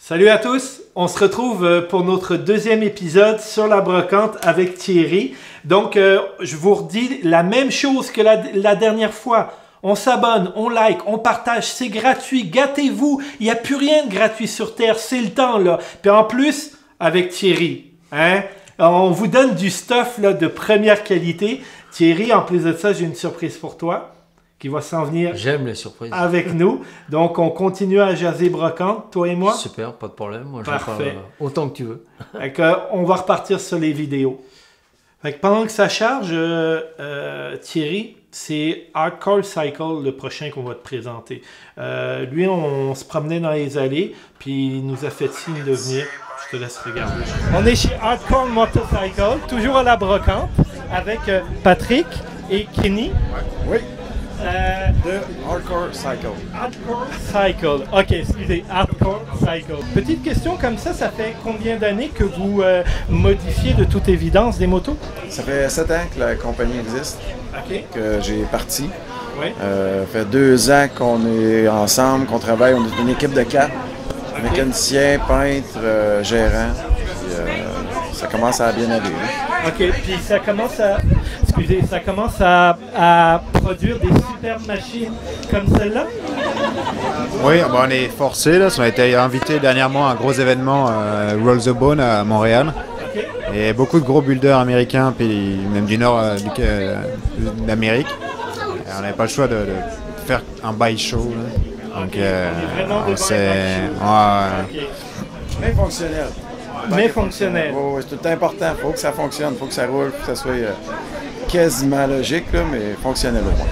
Salut à tous, on se retrouve pour notre deuxième épisode sur la brocante avec Thierry. Donc, je vous redis la même chose que la dernière fois. On s'abonne, on like, on partage, c'est gratuit, gâtez-vous. Il n'y a plus rien de gratuit sur Terre, c'est le temps là. Puis en plus, avec Thierry, hein, on vous donne du stuff là, de première qualité. Thierry, en plus de ça, j'ai une surprise pour toi qui va s'en venir. J'aime les surprises. Avec nous. Donc, on continue à jaser brocante, toi et moi. Super, pas de problème. Moi, parfait. Autant que tu veux. On va repartir sur les vidéos. Fait que pendant que ça charge, Thierry, c'est Hardcore Cycle, le prochain qu'on va te présenter. Lui, on se promenait dans les allées, puis il nous a fait signe de venir. Je te laisse regarder. On est chez Hardcore Motorcycle, toujours à la brocante, avec Patrick et Kenny. Oui. De Hardcore Cycle. Hardcore Cycle. Ok, excusez, Hardcore Cycle. Petite question comme ça fait combien d'années que vous modifiez de toute évidence des motos? Ça fait 7 ans que la compagnie existe, que j'ai parti. Oui. Ça fait 2 ans qu'on est ensemble, qu'on travaille. On est une équipe de 4. Mécanicien, peintre, gérant. Puis, ça commence à bien aller. Hein. Ok, puis ça commence à produire des superbes machines comme celle-là? Oui, on est forcé. Là. On a été invité dernièrement à un gros événement Roll the Bone à Montréal. Okay. Et beaucoup de gros builders américains, puis même du nord d'Amérique. On n'avait pas le choix de faire un bike show. Là. Donc, c'est... Mais fonctionnel. Mais fonctionnel. Oui, c'est tout important. Il faut que ça fonctionne, il faut que ça roule, que ça soit quasiment logique, là, mais fonctionnel au moins.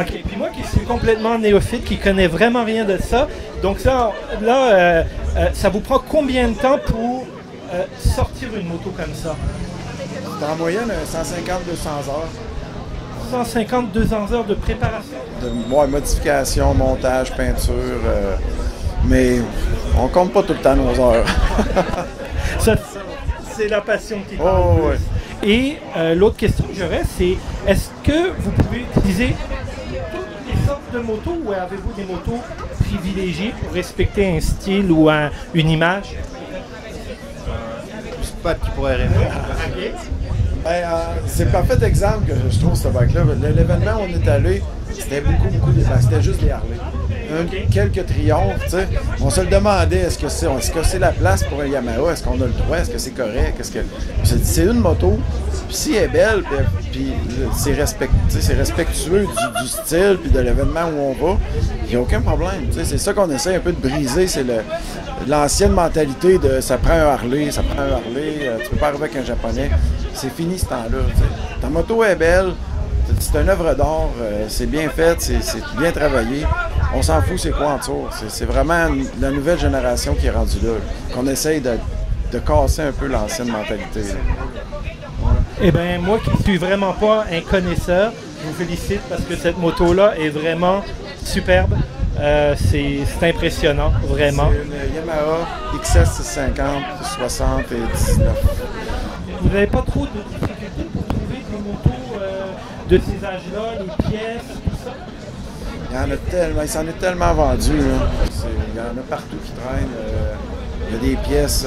Ok, puis moi qui suis complètement néophyte, qui connais vraiment rien de ça, donc ça, là, ça vous prend combien de temps pour sortir une moto comme ça? C'est en moyenne 150-200 heures. 150-200 heures de préparation? De modification, montage, peinture, mais on compte pas tout le temps nos heures. Ça, c'est la passion qui compte. Oh, ouais. Et l'autre question que j'aurais, c'est est-ce que vous pouvez utiliser toutes les sortes de motos ou avez-vous des motos privilégiées pour respecter un style ou une image? Plus Pat qui pourrait répondre. Okay. C'est le parfait exemple que je trouve, ce bike-là. L'événement où on est allé, c'était beaucoup des bacs. C'était juste des Harley. Quelques triomphes, tu sais. On se le demandait, est-ce que c'est la place pour un Yamaha? Est-ce qu'on a le droit? Est-ce que c'est correct? C'est une moto, puis si elle est belle, puis c'est respectueux du style, puis de l'événement où on va, il n'y a aucun problème. Tu sais, c'est ça qu'on essaie un peu de briser, c'est l'ancienne mentalité de ça prend un Harley, tu peux pas arriver avec un Japonais. C'est fini ce temps-là. Tu sais. Ta moto est belle, c'est une œuvre d'art, c'est bien fait, c'est bien travaillé. On s'en fout c'est quoi en dessous. C'est vraiment la nouvelle génération qui est rendue là, qu'on essaye de casser un peu l'ancienne mentalité. Eh bien, moi qui ne suis vraiment pas un connaisseur, je vous félicite parce que cette moto-là est vraiment superbe. C'est impressionnant, vraiment. C'est une Yamaha XS 650, 60 et 19. Vous n'avez pas trop de difficultés pour trouver des motos de ces âges-là, les pièces, tout ça? Il y en a tellement, il s'en est tellement vendu. Il y en a partout qui traînent. Il y a des pièces.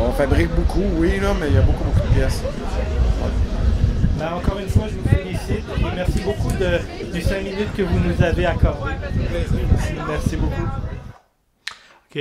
On fabrique beaucoup, oui, là, mais il y a beaucoup de pièces. Ben, encore une fois, je vous félicite et merci beaucoup du 5 minutes que vous nous avez accordé. Merci beaucoup. OK,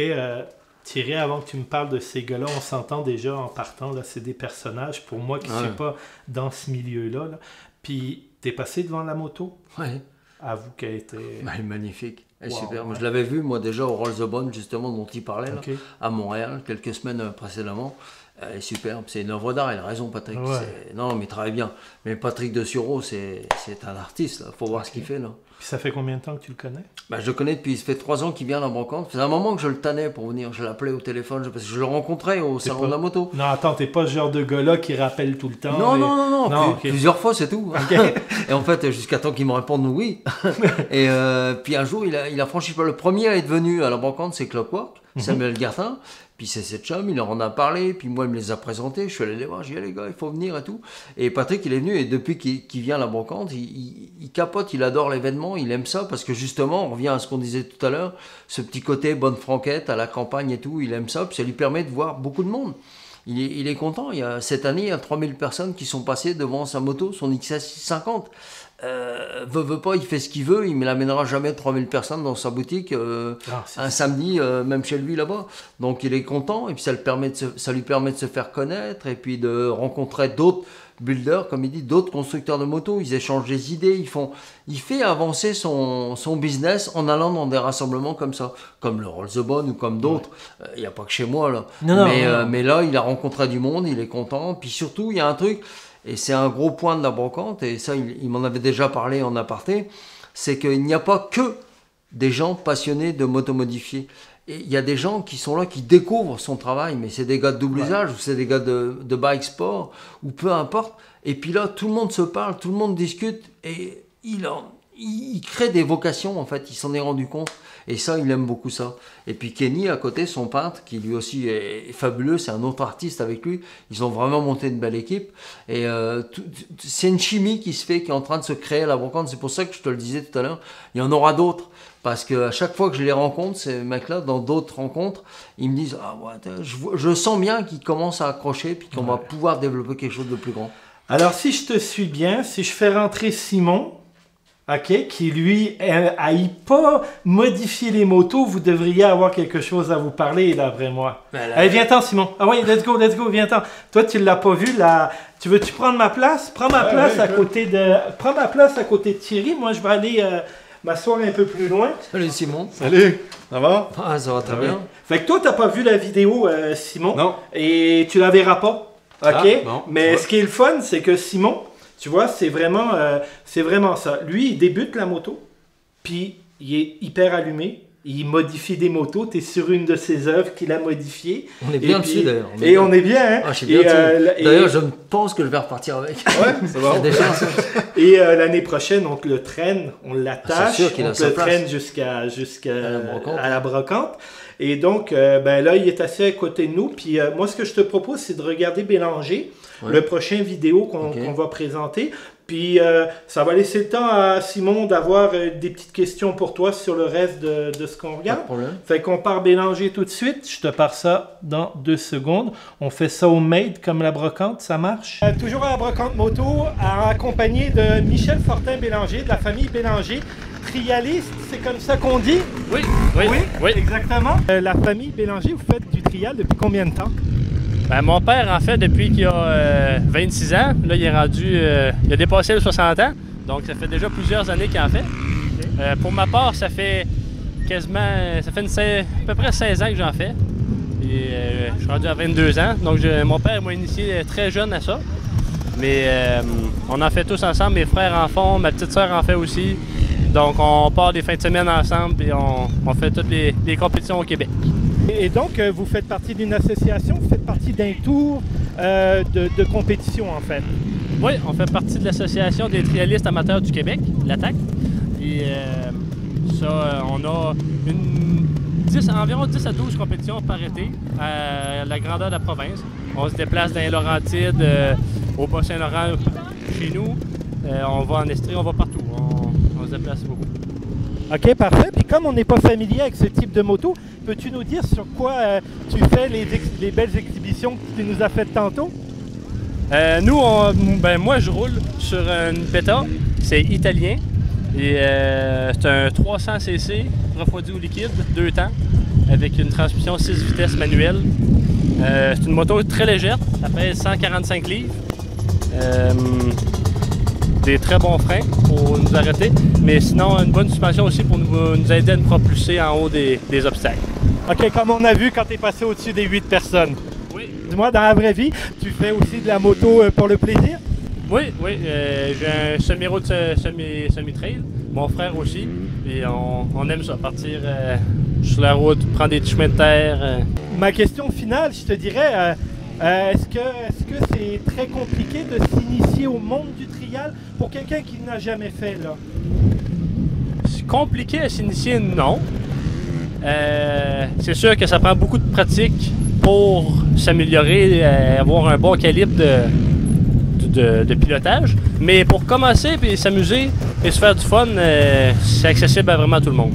Thierry, avant que tu me parles de ces gars-là, on s'entend déjà en partant, là, c'est des personnages pour moi qui ne suis pas dans ce milieu-là. Là. Puis, t'es passé devant la moto? Oui. Avoue qu'elle était... Elle est magnifique. Elle est super. Moi, je l'avais vu, moi, déjà au Roll the Bone, justement, dont il parlait, là, à Montréal, quelques semaines précédemment. Elle est superbe. C'est une œuvre d'art, il a raison, Patrick. Ouais. Non, mais il travaille bien. Mais Patrick de Sureau, c'est un artiste. Il faut voir ce qu'il fait, là. Puis ça fait combien de temps que tu le connais? Ben, je le connais depuis, ça fait 3 ans qu'il vient à la brocante. C'est un moment que je le tannais pour venir. Je l'appelais au téléphone, parce que je le rencontrais au salon de la moto. Non, attends, t'es pas ce genre de gars-là qui rappelle tout le temps. Non. Plusieurs fois, c'est tout. Okay. Et en fait, jusqu'à temps qu'il me réponde oui. Et puis un jour, il a franchi le premier à être venu à la brocante, c'est Clockwork, Samuel Gartin. Puis c'est cette chum, il leur en a parlé, puis moi il me les a présentés, je suis allé les voir, j'ai dit les gars, il faut venir et tout. Et Patrick il est venu, et depuis qu'il vient à la brocante, il capote, il adore l'événement, il aime ça, parce que justement, on revient à ce qu'on disait tout à l'heure, ce petit côté bonne franquette à la campagne et tout, il aime ça, puis ça lui permet de voir beaucoup de monde. Il est content, cette année, il y a 3000 personnes qui sont passées devant sa moto, son XS650. Veut pas, il fait ce qu'il veut, il ne l'amènera jamais 3000 personnes dans sa boutique un samedi, même chez lui là-bas. Donc il est content, et puis ça lui permet de se faire connaître, et puis de rencontrer d'autres builders, comme il dit, d'autres constructeurs de motos. Ils échangent des idées, il fait avancer son business en allant dans des rassemblements comme ça, comme le Rolls the Bone ou comme d'autres. Il n'y a pas que chez moi là. Mais là, il a rencontré du monde, il est content. Puis surtout, il y a un truc, et c'est un gros point de la brocante, et ça, il m'en avait déjà parlé en aparté, c'est qu'il n'y a pas que des gens passionnés de motos modifiées. Et il y a des gens qui sont là, qui découvrent son travail, mais c'est des gars de double usage, ou c'est des gars de bike sport, ou peu importe. Et puis là, tout le monde se parle, tout le monde discute, et il crée des vocations, en fait, il s'en est rendu compte. Et ça, il aime beaucoup ça. Et puis Kenny, à côté, son peintre, qui lui aussi est fabuleux, c'est un autre artiste avec lui. Ils ont vraiment monté une belle équipe. Et c'est une chimie qui se fait, qui est en train de se créer à la brocante. C'est pour ça que je te le disais tout à l'heure, il y en aura d'autres. Parce qu'à chaque fois que je les rencontre, ces mecs-là, dans d'autres rencontres, ils me disent « Ah ouais, je sens bien qu'ils commencent à accrocher, puis qu'on va pouvoir développer quelque chose de plus grand. » Alors, si je te suis bien, si je fais rentrer Simon, qui lui n'aille pas modifier les motos, vous devriez avoir quelque chose à vous parler, d'après moi. Allez, viens-t'en, Simon. Ah oui, let's go, viens-t'en. Toi, tu ne l'as pas vu, là. Tu veux-tu prendre ma place? Prends ma place à côté de Thierry. Moi, je vais aller m'asseoir un peu plus loin. Salut, Simon. Salut, ça va? Ah, ça va très bien. Fait que toi, tu n'as pas vu la vidéo, Simon. Non. Et tu la verras pas. Non, mais ce qui est le fun, c'est que Simon, tu vois, c'est vraiment ça. Lui, il débute la moto, puis il est hyper allumé. Il modifie des motos. Tu es sur une de ses œuvres qu'il a modifiées. On est bien dessus, d'ailleurs. On est bien, hein? Ah, je suis bien dessus. D'ailleurs, je pense que je vais repartir avec. Ouais, ça va. Il y a des chances. Et l'année prochaine, on te le traîne, on l'attache, on te le traîne jusqu'à la brocante. Et donc, là, il est assis à côté de nous. Puis moi, ce que je te propose, c'est de regarder Bélanger, le prochain vidéo qu'on va présenter. Puis ça va laisser le temps à Simon d'avoir des petites questions pour toi sur le reste de ce qu'on regarde. Pas de problème. Fait qu'on part Bélanger tout de suite. Je te pars ça dans 2 secondes. On fait ça homemade comme la brocante, ça marche? Toujours à la brocante moto, accompagné de Michel Fortin-Bélanger, de la famille Bélanger. Trialiste, c'est comme ça qu'on dit? Oui, exactement. La famille Bélanger, vous faites du trial depuis combien de temps? Ben, mon père en fait depuis qu'il a 26 ans. Là, il est rendu, il a dépassé les 60 ans. Donc, ça fait déjà plusieurs années qu'il en fait. Okay. Pour ma part, ça fait à peu près 16 ans que j'en fais. Et je suis rendu à 22 ans. Donc, mon père m'a initié très jeune à ça. Mais on en fait tous ensemble. Mes frères en font, ma petite sœur en fait aussi. Donc, on part des fins de semaine ensemble et on fait toutes les compétitions au Québec. Et donc, vous faites partie d'une association, vous faites partie d'un tour de compétition, en fait. Oui, on fait partie de l'Association des trialistes amateurs du Québec, l'ATAC. Et on a environ 10 à 12 compétitions par été à la grandeur de la province. On se déplace dans les Laurentides, au Bas-Saint-Laurent, chez nous. On va en Estrie, on va partout. On se déplace beaucoup. OK, parfait. Puis comme on n'est pas familier avec ce type de moto, peux-tu nous dire sur quoi tu fais les belles exhibitions que tu nous as faites tantôt? Moi, je roule sur une Beta. C'est italien. Et c'est un 300cc refroidi au liquide, 2 temps, avec une transmission 6 vitesses manuelle. C'est une moto très légère. Ça pèse 145 livres. Des très bons freins pour nous arrêter, mais sinon une bonne suspension aussi pour nous aider à nous propulser en haut des obstacles. OK, comme on a vu quand tu es passé au-dessus des 8 personnes. Oui. Dis-moi, dans la vraie vie, tu fais aussi de la moto pour le plaisir? Oui. J'ai un semi-road semi-trail, mon frère aussi, et on aime ça, partir sur la route, prendre des petits chemins de terre. Ma question finale, je te dirais, est-ce que c'est très compliqué de s'initier au monde du trial pour quelqu'un qui n'a jamais fait, là? C'est compliqué à s'initier, non. C'est sûr que ça prend beaucoup de pratique pour s'améliorer, avoir un bon calibre de pilotage. Mais pour commencer, puis s'amuser et se faire du fun, c'est accessible à vraiment tout le monde.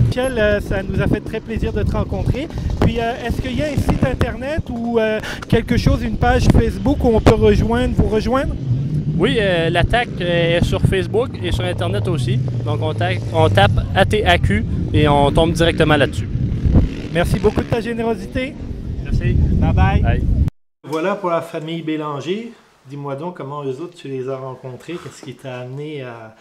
Michel, ça nous a fait très plaisir de te rencontrer. Puis, est-ce qu'il y a un site internet ou quelque chose, une page Facebook où on peut vous rejoindre? Oui, l'attaque est sur Facebook et sur Internet aussi. Donc, on tape ATAQ et on tombe directement là-dessus. Merci beaucoup de ta générosité. Merci. Bye-bye. Bye. Voilà pour la famille Bélanger. Dis-moi donc comment eux autres, tu les as rencontrés. Qu'est-ce qui t'a amené à...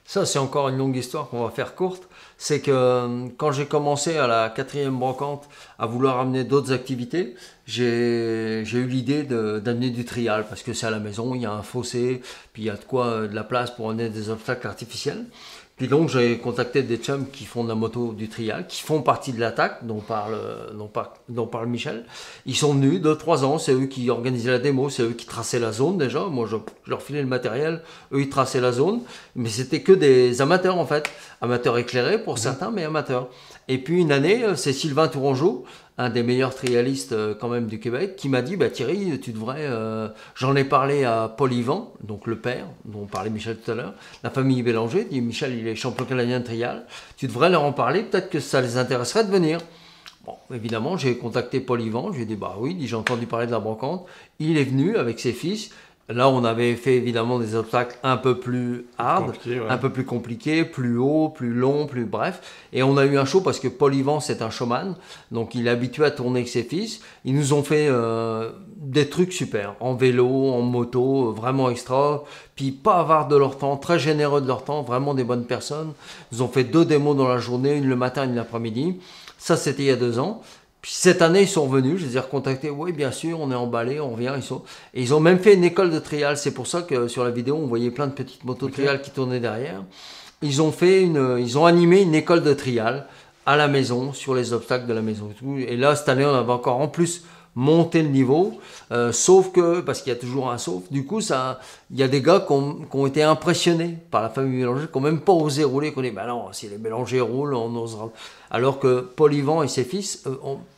Ça, c'est encore une longue histoire qu'on va faire courte. C'est que quand j'ai commencé à la 4e brocante à vouloir amener d'autres activités, j'ai eu l'idée d'amener du trial parce que c'est à la maison, il y a un fossé, puis il y a de la place pour amener des obstacles artificiels. Puis donc j'ai contacté des chums qui font de la moto du trial, qui font partie de l'attaque dont parle Michel. Ils sont venus 2-3 ans, c'est eux qui organisaient la démo, c'est eux qui traçaient la zone déjà. Moi je leur filais le matériel, eux ils traçaient la zone, mais c'était que des amateurs en fait, amateurs éclairés pour certains, mais amateurs. Et puis une année, c'est Sylvain Tourangeau, un des meilleurs trialistes quand même du Québec, qui m'a dit bah, Thierry, tu devrais. J'en ai parlé à Paul Yvan, donc le père, dont parlait Michel tout à l'heure, la famille Bélanger. Dit Michel, il est champion canadien de trial. Tu devrais leur en parler, peut-être que ça les intéresserait de venir. Bon, évidemment, j'ai contacté Paul Yvan. Je lui ai dit bah oui, j'ai entendu parler de la brocante. Il est venu avec ses fils. Là, on avait fait évidemment des obstacles un peu plus hard, un peu plus compliqués, plus haut, plus long, plus bref. Et on a eu un show parce que Paul Yvan, c'est un showman. Donc, il est habitué à tourner avec ses fils. Ils nous ont fait des trucs super. En vélo, en moto, vraiment extra. Puis, pas avares de leur temps, très généreux de leur temps. Vraiment des bonnes personnes. Ils nous ont fait 2 démos dans la journée, une le matin, une l'après-midi. Ça, c'était il y a 2 ans. Puis cette année, ils sont revenus, je les ai recontactés. Oui, bien sûr, on est emballés, on revient. Et ils ont même fait une école de trial. C'est pour ça que sur la vidéo, on voyait plein de petites motos trial qui tournaient derrière. Ils ont animé une école de trial à la maison, sur les obstacles de la maison. Et là, cette année, on avait encore en plus monté le niveau. Sauf que, parce qu'il y a toujours un sauf, du coup, il y a des gars qui ont été impressionnés par la famille Bélanger, qui n'ont même pas osé rouler. Qu'on dit, bah non, si les Bélanger roulent, on osera. Alors que Paul Yvan et ses fils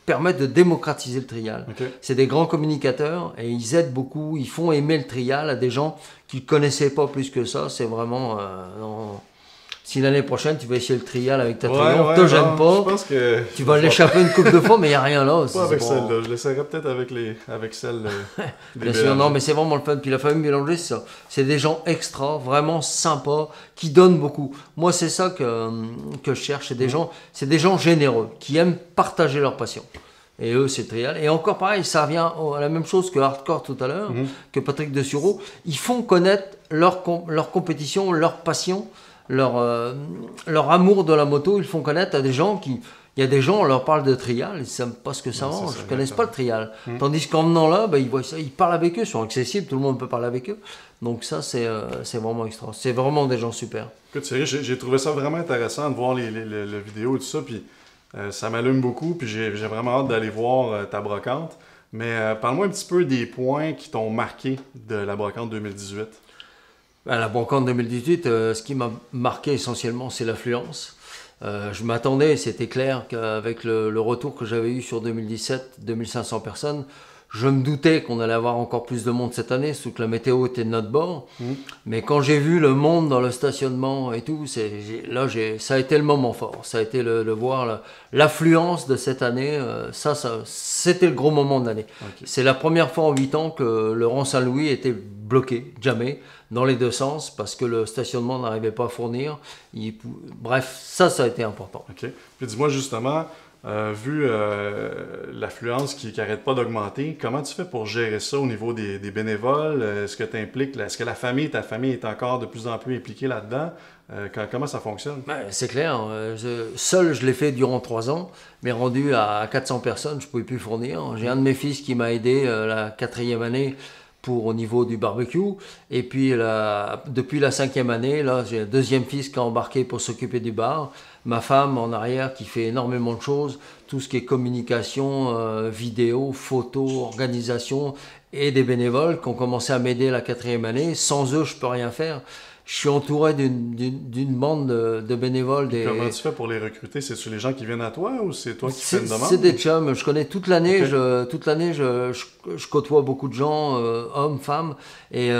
permettent de démocratiser le trial. C'est des grands communicateurs et ils aident beaucoup, ils font aimer le trial à des gens qui ne connaissaient pas plus que ça. C'est vraiment... Si l'année prochaine tu vas essayer le trial avec ta Triumph, te gêne pas, je pense que tu vas l'échapper une couple de fois, mais il n'y a rien là. Pas avec celle-là, je l'essaierai peut-être avec celle Bien sûr, non, mais c'est vraiment le fun. Puis la famille Bélanger, c'est ça. C'est des gens extra, vraiment sympas, qui donnent beaucoup. Moi, c'est ça que je cherche. C'est des gens généreux, qui aiment partager leur passion. Et eux, c'est trial. Et encore pareil, ça revient à la même chose que Hardcore tout à l'heure, que Patrick Dessureau. Ils font connaître leur compétition, leur passion, leur amour de la moto. Ils font connaître à des gens qui... Il y a des gens, on leur parle de trial, ils ne savent pas ce que ça mange, ils ne connaissent pas le trial. Tandis qu'en venant là, ils voient ça, ils parlent avec eux, ils sont accessibles, tout le monde peut parler avec eux. Donc ça, c'est vraiment extra. C'est vraiment des gens super. Écoute, Thierry, j'ai trouvé ça vraiment intéressant de voir les vidéos et tout ça, puis ça m'allume beaucoup, puis j'ai vraiment hâte d'aller voir ta brocante. Mais parle-moi un petit peu des points qui t'ont marqué de la brocante 2018. À la brocante 2018, ce qui m'a marqué essentiellement, c'est l'affluence. Je m'attendais, c'était clair qu'avec le retour que j'avais eu sur 2017, 2500 personnes, je me doutais qu'on allait avoir encore plus de monde cette année, surtout que la météo était de notre bord. Mais quand j'ai vu le monde dans le stationnement et tout, là, ça a été le moment fort. Ça a été le voir, l'affluence de cette année. C'était le gros moment de l'année. Okay. C'est la première fois en 8 ans que le rang Saint-Louis était bloqué, jamais, dans les deux sens, parce que le stationnement n'arrivait pas à fournir. Bref, ça a été important. OK. Puis dis-moi justement... vu l'affluence qui n'arrête pas d'augmenter, comment tu fais pour gérer ça au niveau des bénévoles? Est-ce que est-ce que ta famille est encore de plus en plus impliquée là-dedans? Comment ça fonctionne? C'est clair. Seul, je l'ai fait durant 3 ans, mais rendu à 400 personnes, je ne pouvais plus fournir. J'ai un de mes fils qui m'a aidé la 4e année au niveau du barbecue. Et puis, depuis la 5e année, là, j'ai un 2e fils qui a embarqué pour s'occuper du bar. Ma femme en arrière qui fait énormément de choses, tout ce qui est communication, vidéo, photo, organisation, et des bénévoles qui ont commencé à m'aider la 4e année. Sans eux, je ne peux rien faire. Je suis entouré d'une bande de bénévoles. Comment tu fais pour les recruter? C'est-tu les gens qui viennent à toi ou c'est toi qui fais une demande? C'est des chums. Je connais toute l'année. Je côtoie beaucoup de gens, hommes, femmes. Et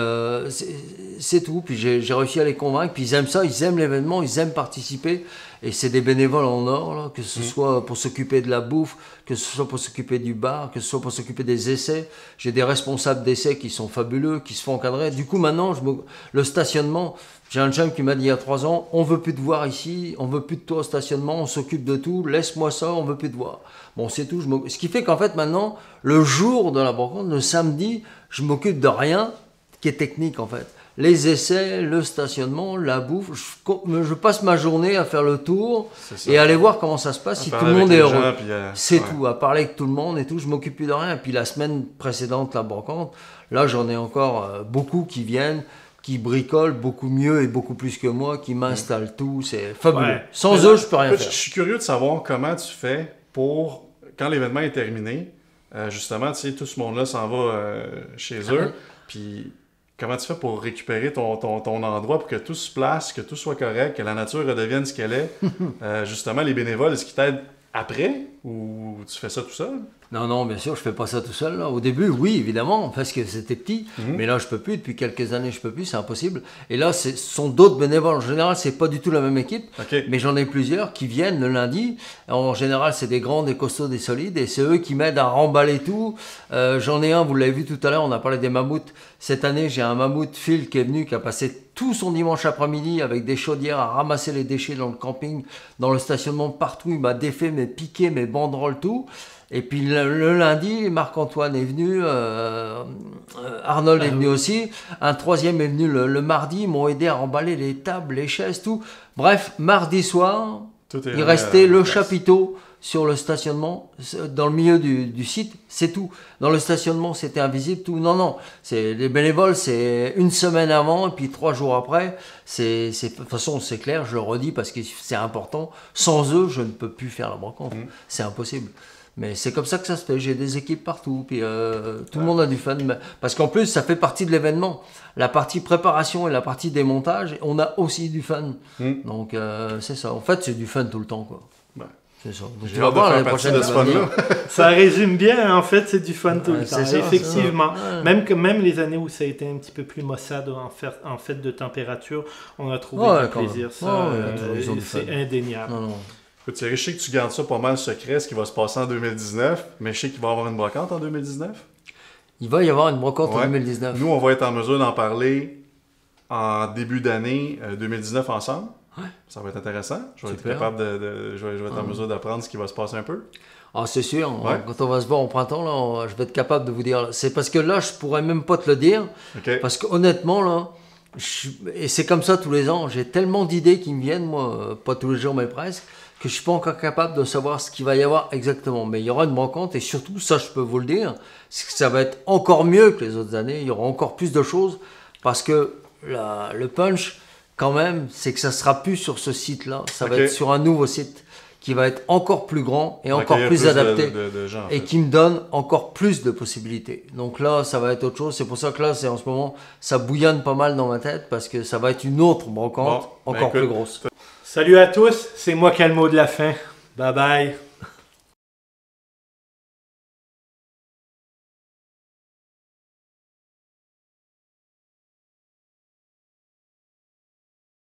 c'est tout. Puis j'ai réussi à les convaincre. Puis ils aiment ça. Ils aiment l'événement. Ils aiment participer. Et c'est des bénévoles en or, là, que ce soit pour s'occuper de la bouffe, que ce soit pour s'occuper du bar, que ce soit pour s'occuper des essais. J'ai des responsables d'essais qui sont fabuleux, qui se font encadrer. Du coup, maintenant, le stationnement, j'ai un chum qui m'a dit il y a 3 ans, on veut plus te voir ici, on veut plus de toi au stationnement, on s'occupe de tout, laisse-moi ça, on veut plus te voir. Bon, c'est tout. Ce qui fait qu'en fait, maintenant, le jour de la brocante, le samedi, je m'occupe de rien qui est technique, en fait. Les essais, le stationnement, la bouffe. Je passe ma journée à faire le tour et aller voir comment ça se passe, si tout le monde est heureux. C'est tout, à parler avec tout le monde et tout. Je m'occupe plus de rien. Et puis la semaine précédente, la brocante, là j'en ai encore beaucoup qui viennent, qui bricolent beaucoup mieux et beaucoup plus que moi, qui m'installent tout. C'est fabuleux. Ouais. Sans eux, je peux rien faire. Je suis curieux de savoir comment tu fais pour, quand l'événement est terminé, justement, tu sais, tout ce monde-là s'en va chez eux. Puis comment tu fais pour récupérer ton endroit pour que tout se place, que tout soit correct, que la nature redevienne ce qu'elle est? Justement, les bénévoles, est-ce qu'ils t'aident après ou tu fais ça tout seul? Non, bien sûr, je fais pas ça tout seul. Là. Au début, oui, évidemment, parce que c'était petit. Mais là, je peux plus. Depuis quelques années, je peux plus. C'est impossible. Et là, ce sont d'autres bénévoles. En général, c'est pas du tout la même équipe. Mais j'en ai plusieurs qui viennent le lundi. En général, c'est des grands, des costauds, des solides. Et c'est eux qui m'aident à remballer tout. J'en ai un, vous l'avez vu tout à l'heure, on a parlé des mammouths. Cette année, j'ai un mammouth Phil qui est venu, qui a passé tout son dimanche après-midi avec des chaudières à ramasser les déchets dans le camping, dans le stationnement, partout. Il m'a défait mes piquets, mes banderoles, tout. Et puis le lundi, Marc-Antoine est venu, Arnold est venu aussi, un troisième est venu le mardi, ils m'ont aidé à remballer les tables, les chaises, tout. Bref, mardi soir, il restait le chapiteau sur le stationnement, dans le milieu du site, c'est tout. Dans le stationnement, c'était invisible, tout. Non, les bénévoles, c'est une semaine avant, et puis 3 jours après, de toute façon, c'est clair, je le redis parce que c'est important. Sans eux, je ne peux plus faire la brocante, c'est impossible. Mais c'est comme ça que ça se fait, j'ai des équipes partout, puis tout le monde a du fun, parce qu'en plus ça fait partie de l'événement, la partie préparation et la partie démontage, on a aussi du fun, donc c'est ça, en fait c'est du fun tout le temps quoi. C'est ça. Donc, tu vas voir l'année prochaine. Ça résume bien, en fait, c'est du fun tout le temps. Ça, effectivement. Même les années où ça a été un petit peu plus maussade en fait de température, on a trouvé du plaisir. C'est indéniable. Thierry, je sais que tu gardes ça pas mal secret, ce qui va se passer en 2019, mais je sais qu'il va y avoir une brocante en 2019. Il va y avoir une brocante en 2019. Nous, on va être en mesure d'en parler en début d'année 2019 ensemble. Ouais. Ça va être intéressant. Je vais être capable je vais être en mesure d'apprendre ce qui va se passer un peu. Ah, c'est sûr. Ouais. Quand on va se voir au printemps, là, je vais être capable de vous dire. C'est parce que là, je pourrais même pas te le dire. Parce qu'honnêtement, là, et c'est comme ça tous les ans, j'ai tellement d'idées qui me viennent, moi, pas tous les jours, mais presque, que je suis pas encore capable de savoir ce qu'il va y avoir exactement. Mais il y aura une brocante et surtout, ça je peux vous le dire, c'est que ça va être encore mieux que les autres années. Il y aura encore plus de choses parce que le punch, quand même, c'est que ça sera plus sur ce site-là. Ça va être sur un nouveau site qui va être encore plus grand et encore plus adapté de gens, en fait. Et qui me donne encore plus de possibilités. Donc là, ça va être autre chose. C'est pour ça que là, c'est en ce moment, ça bouillonne pas mal dans ma tête parce que ça va être une autre brocante encore plus grosse. Salut à tous, c'est moi qui ai le mot de la fin. Bye bye.